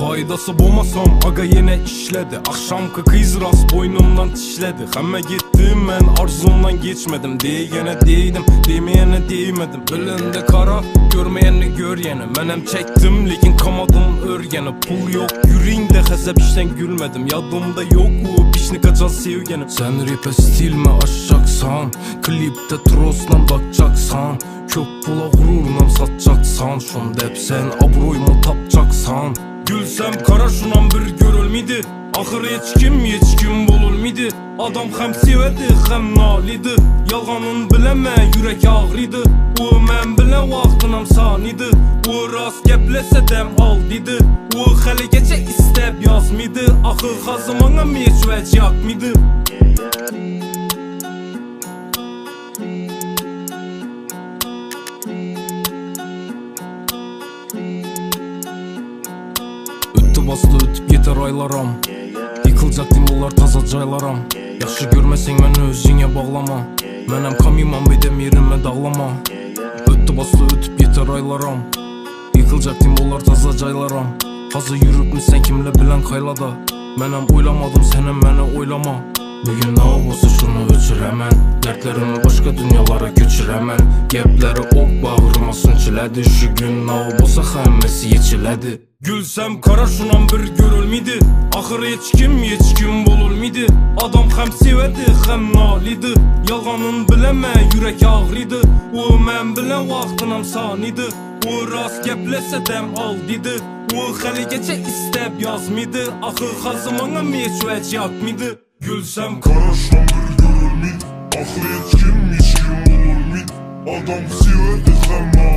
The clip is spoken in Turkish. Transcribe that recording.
Faydası bulmasam aga yine işledi. Akşamkı kız rast boynumdan tişledi. Hemme gittim ben arzumdan geçmedim. Diyene değdim, demeyene değmedim. Belinde kara, görmeyeni gör yine. Menem çektim lekin kamadım örgeni. Pul yok yüreğimde hesap işten gülmedim. Yadımda yok o pişni kaçan sevgenim. Sen rap'e stil mi aşacaksan, klipte troslan bakacaksan, köp pula gururnam satacaksan, şunda hep sen abroymu tapacaksan. Gülsem kara şunan bir görülmedi. Ahır hiç kim bululmedi. Adam hem sevedi hem nalidi. Yalganın bileme yürek ağrıydı. O men bile vaxtınam saniydi. O rast geplese dem al dedi. O hali geçe istep yazmıydı. Ahır hazımana meçvec yakmıydı. Bastı ötüp yeter aylaram. Yıkılacak dimullar taza caylaram. Yaxşı görmesen beni özüne bağlama. Menem kamimam bedem yerime dağlama. Öttü bastı ötüp yeter aylaram. Yıkılacak dimullar taza caylaram. Fazla yürüp sen kimle bilen kaylada. Menem oylamadım senem meni oylama. Bugün ne olsa şunu öçürəmən. Dertlerimi başka dünyalara göçürəmən. Gepleri ok bağrıma sınçilədi. Şu gün ne olsa həmmesi yeçilədi. Gülsem kara şunan bir görülmedi. Ahır hiç kim bululmedi. Adam hem sevedi hem nalidi. Yalganın bileme yürek ağrıydı. O men bile vaxtınam saniydi. O rast geplese dem al dedi. O hali geçe istep yazmıydı. Ahır hazımana meçvec yakmıydı. Gülsem kara şunan bir görülmedi. Ahır hiç kim bululmedi. Adam sevedi hem nalidi.